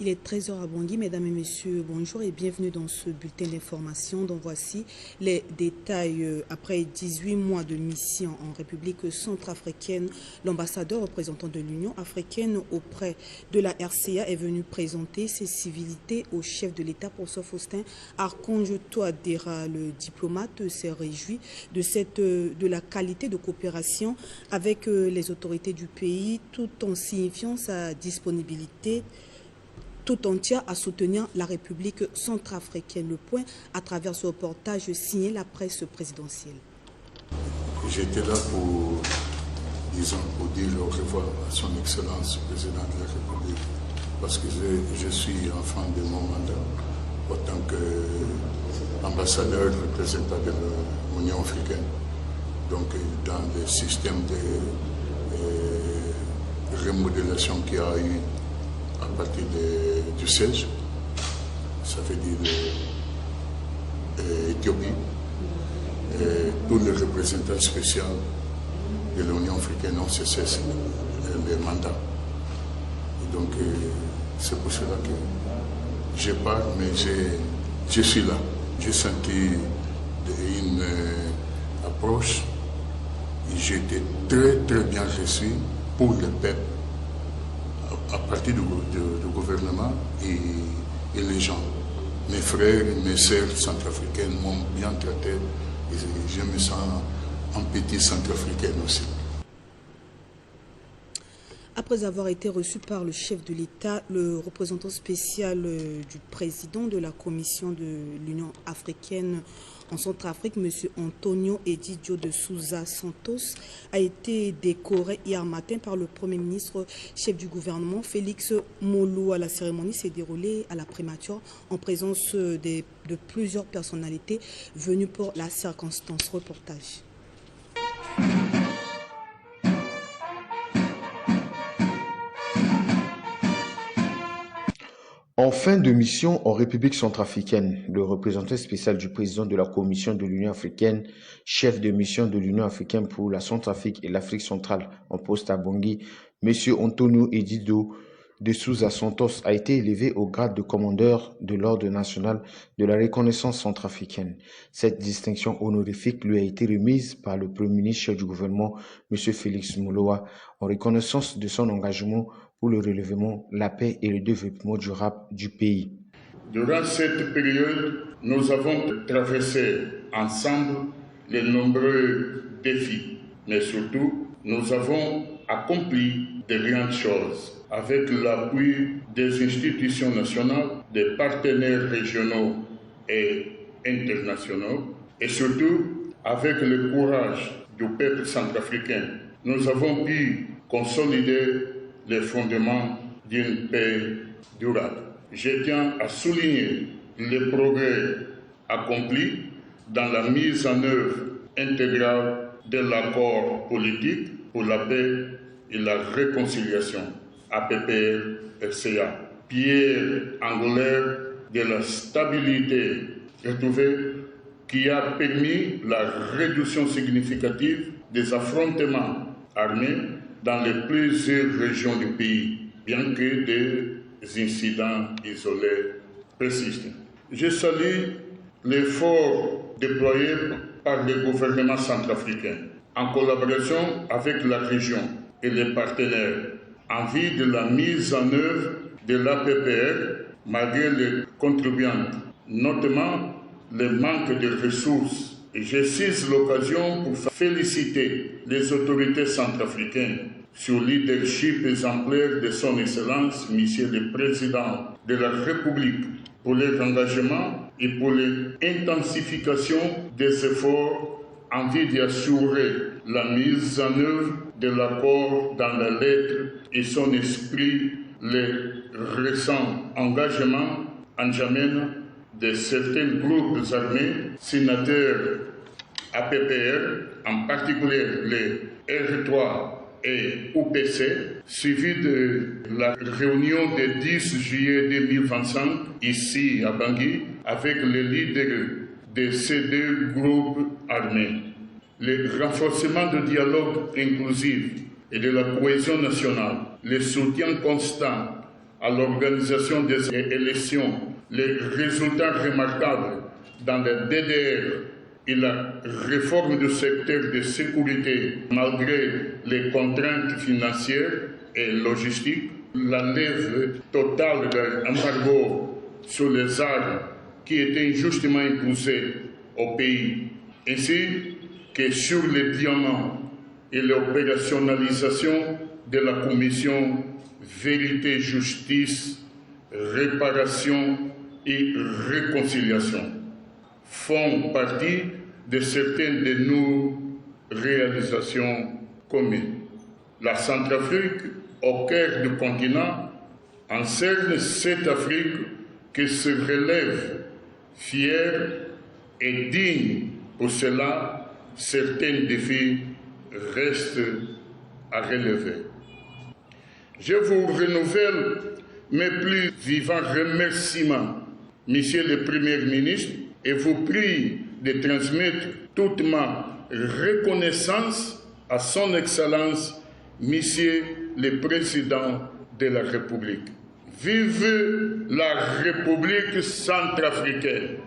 Il est 13 h à Bangui. Mesdames et messieurs, bonjour et bienvenue dans ce bulletin d'information dont voici les détails. Après 18 mois de mission en République centrafricaine, l'ambassadeur représentant de l'Union africaine auprès de la RCA est venu présenter ses civilités au chef de l'État, professeur Faustin Archange Touadéra. Le diplomate s'est réjoui de la qualité de coopération avec les autorités du pays tout en signifiant sa disponibilité tout entière à soutenir la République centrafricaine. Le point à travers ce reportage signé la presse présidentielle. J'étais là pour dire au revoir à son Excellence le Président de la République parce que je suis enfant de mon mandat en tant qu'ambassadeur représentant de l'Union africaine. Donc dans le système de remodélation qu'il y a eu à partir du 16, ça veut dire Éthiopie, tous les représentants spéciaux de l'Union africaine ont cessé les mandats. Et donc c'est pour cela que je pars, mais je suis là. J'ai senti une approche et j'ai été très très bien reçu pour le peuple, à partir du gouvernement et les gens. Mes frères et mes sœurs centrafricaines m'ont bien traité et je me sens un petit centrafricain aussi. Après avoir été reçu par le chef de l'État, le représentant spécial du président de la Commission de l'Union africaine en Centrafrique, M. Antonio Edidio de Souza Santos, a été décoré hier matin par le Premier ministre, chef du gouvernement, Félix Moloua. La cérémonie s'est déroulée à la Primature en présence de plusieurs personnalités venues pour la circonstance. Reportage. En fin de mission en République centrafricaine, le représentant spécial du président de la Commission de l'Union africaine, chef de mission de l'Union africaine pour la Centrafrique et l'Afrique centrale en poste à Bangui, M. Antonio Edidio de Souza Santos, a été élevé au grade de commandeur de l'Ordre national de la reconnaissance centrafricaine. Cette distinction honorifique lui a été remise par le Premier ministre chef du gouvernement, M. Félix Moloua, en reconnaissance de son engagement pour le relèvement, la paix et le développement durable du pays. Durant cette période, nous avons traversé ensemble les nombreux défis, mais surtout, nous avons accompli de grandes choses avec l'appui des institutions nationales, des partenaires régionaux et internationaux, et surtout avec le courage du peuple centrafricain. Nous avons pu consolider les fondements d'une paix durable. Je tiens à souligner les progrès accomplis dans la mise en œuvre intégrale de l'accord politique pour la paix et la réconciliation, APPR-RCA, pierre angulaire de la stabilité retrouvée qui a permis la réduction significative des affrontements armés dans les plusieurs régions du pays, bien que des incidents isolés persistent. Je salue l'effort déployé par le gouvernement centrafricain, en collaboration avec la région et les partenaires, en vue de la mise en œuvre de l'APPR, malgré les contribuantes, notamment le manque de ressources. Et je saisis l'occasion pour féliciter les autorités centrafricaines sur le leadership exemplaire de son Excellence, Monsieur le Président de la République, pour leur engagement et pour l'intensification des efforts en vue d'assurer la mise en œuvre de l'accord dans la lettre et son esprit, les récents engagements en N'Djamena de certains groupes armés signataires APPR, en particulier les R3 et UPC, suivi de la réunion du 10 juillet 2025 ici à Bangui avec les leaders de ces deux groupes armés. Le renforcement du dialogue inclusif et de la cohésion nationale, le soutien constant à l'organisation des élections, les résultats remarquables dans le DDR et la réforme du secteur de sécurité malgré les contraintes financières et logistiques, la lève totale de l'embargo sur les armes qui était injustement imposé au pays, ainsi que sur les diamants et l'opérationnalisation de la commission Vérité, Justice, Réparation et Réconciliation font partie de certaines de nos réalisations communes. La Centrafrique, au cœur du continent, enseigne cette Afrique qui se relève fière et digne. Pour cela, certains défis restent à relever. Je vous renouvelle mes plus vivants remerciements, Monsieur le Premier ministre, et vous prie de transmettre toute ma reconnaissance à son Excellence, Monsieur le Président de la République. Vive la République centrafricaine,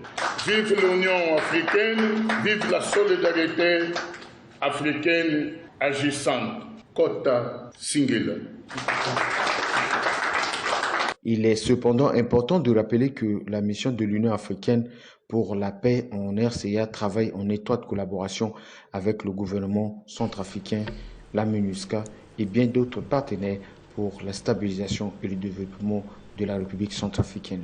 vive l'Union africaine, vive la solidarité africaine agissante. Kota Singela. Il est cependant important de rappeler que la mission de l'Union africaine pour la paix en RCA travaille en étroite collaboration avec le gouvernement centrafricain, la MINUSCA et bien d'autres partenaires pour la stabilisation et le développement de la République centrafricaine.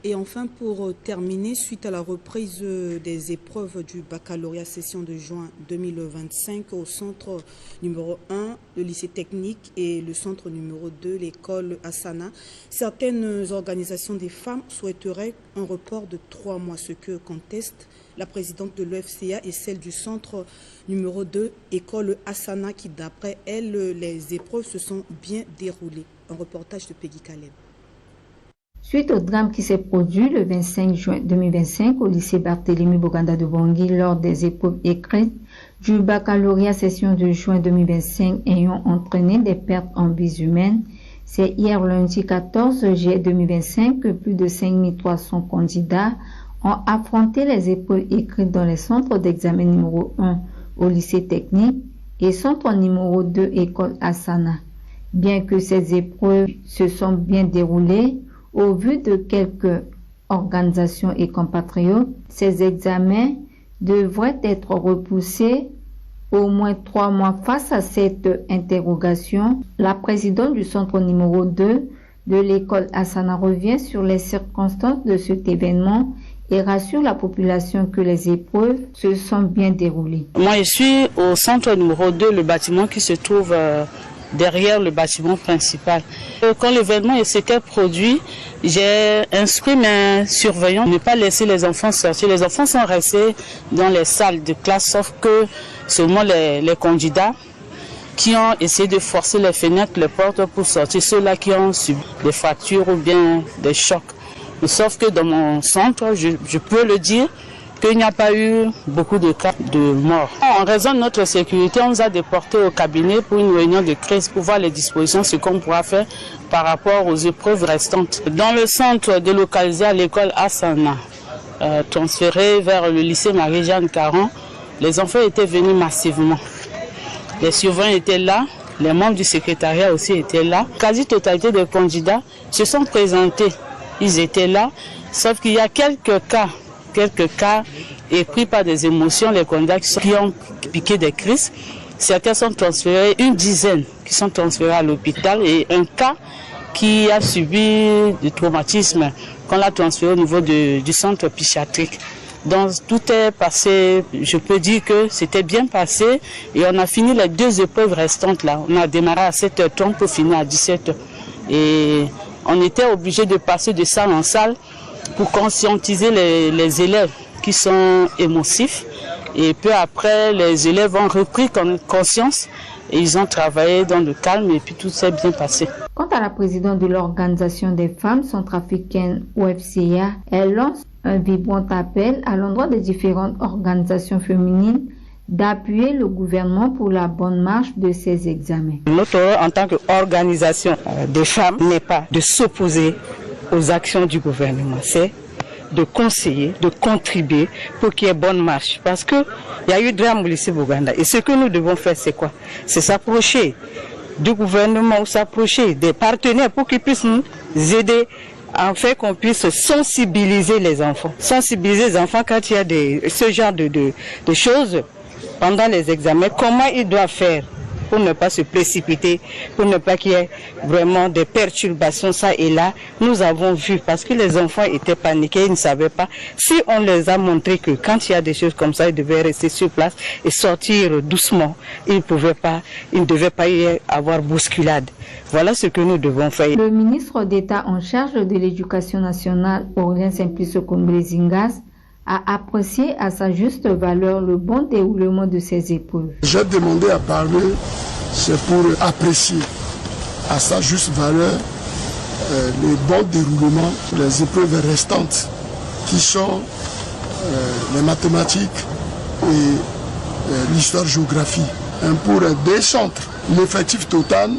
Et enfin, pour terminer, suite à la reprise des épreuves du baccalauréat session de juin 2025 au centre numéro 1, le lycée technique, et le centre numéro 2, l'école Asana, certaines organisations des femmes souhaiteraient un report de 3 mois, ce que conteste la présidente de l'UFCA et celle du centre numéro 2, école Asana, qui d'après elle, les épreuves se sont bien déroulées. Un reportage de Peggy Caleb. Suite au drame qui s'est produit le 25 juin 2025 au lycée Barthélemy Bokanda de Bangui lors des épreuves écrites du baccalauréat session de juin 2025 ayant entraîné des pertes en vies humaines, c'est hier lundi 14 juillet 2025 que plus de 5300 candidats ont affronté les épreuves écrites dans les centres d'examen numéro 1 au lycée technique et centre numéro 2 école Asana. Bien que ces épreuves se sont bien déroulées, au vu de quelques organisations et compatriotes, ces examens devraient être repoussés au moins 3 mois. Face à cette interrogation, la présidente du centre numéro 2 de l'école Asana revient sur les circonstances de cet événement et rassure la population que les épreuves se sont bien déroulées. Moi, je suis au centre numéro 2, le bâtiment qui se trouve derrière le bâtiment principal. Quand l'événement s'était produit, j'ai instruit mes surveillants de ne pas laisser les enfants sortir. Les enfants sont restés dans les salles de classe, sauf que seulement les candidats qui ont essayé de forcer les fenêtres, les portes pour sortir, ceux-là qui ont subi des fractures ou bien des chocs. Sauf que dans mon centre, je peux le dire, qu'il n'y a pas eu beaucoup de cas de mort. En raison de notre sécurité, on nous a déportés au cabinet pour une réunion de crise pour voir les dispositions, ce qu'on pourra faire par rapport aux épreuves restantes. Dans le centre délocalisé à l'école Asana, transféré vers le lycée Marie-Jeanne Caron, les enfants étaient venus massivement. Les surveillants étaient là, les membres du secrétariat aussi étaient là. Quasi-totalité des candidats se sont présentés. Ils étaient là, sauf qu'il y a quelques cas épris par des émotions, les candidats qui ont piqué des crises. Certains sont transférés, une dizaine qui sont transférés à l'hôpital et un cas qui a subi du traumatisme qu'on l'a transféré au niveau du centre psychiatrique. Donc tout est passé, je peux dire que c'était bien passé et on a fini les 2 épreuves restantes là. On a démarré à 7h30 pour finir à 17h. Et on était obligé de passer de salle en salle pour conscientiser les élèves qui sont émotifs. Et peu après, les élèves ont repris conscience et ils ont travaillé dans le calme et puis tout s'est bien passé. Quant à la présidente de l'Organisation des femmes centrafricaines UFCA, elle lance un vibrant appel à l'endroit des différentes organisations féminines d'appuyer le gouvernement pour la bonne marche de ces examens. Notre rôle en tant qu'organisation des femmes n'est pas de s'opposer aux actions du gouvernement, c'est de conseiller, de contribuer pour qu'il y ait bonne marche. Parce qu'il y a eu drame au lycée Boganda. Et ce que nous devons faire, c'est quoi? C'est s'approcher du gouvernement ou s'approcher des partenaires pour qu'ils puissent nous aider en fait qu'on puisse sensibiliser les enfants. Sensibiliser les enfants quand il y a ce genre de choses pendant les examens, comment ils doivent faire pour ne pas se précipiter, pour ne pas qu'il y ait vraiment des perturbations ça et là. Nous avons vu, parce que les enfants étaient paniqués, ils ne savaient pas. Si on les a montré que quand il y a des choses comme ça, ils devaient rester sur place et sortir doucement, ils ne devaient pas y avoir bousculade. Voilà ce que nous devons faire. Le ministre d'État en charge de l'Éducation nationale, Aurélien Simplice Combé-Zingas, a apprécié à sa juste valeur le bon déroulement de ces épreuves. J'ai demandé à parler, c'est pour apprécier à sa juste valeur le bon déroulement des épreuves restantes qui sont les mathématiques et l'histoire-géographie. Pour des centres, l'effectif total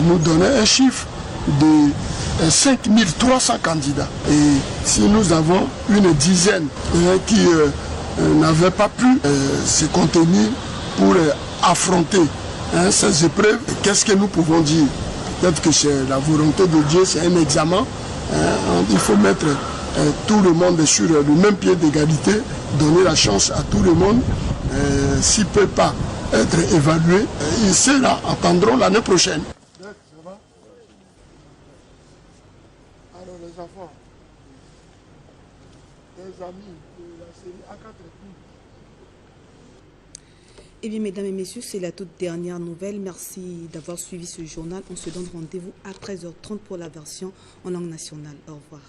nous donnait un chiffre de 5300 candidats. Et si nous avons une dizaine qui n'avaient pas pu se contenir pour affronter ces épreuves, qu'est-ce que nous pouvons dire? Peut-être que c'est la volonté de Dieu, c'est un examen. Il faut mettre tout le monde sur le même pied d'égalité, donner la chance à tout le monde. S'il ne peut pas être évalué, ceux-là attendront l'année prochaine. Alors les enfants, les amis de la série A4. Eh bien, mesdames et messieurs, c'est la toute dernière nouvelle. Merci d'avoir suivi ce journal. On se donne rendez-vous à 13h30 pour la version en langue nationale. Au revoir.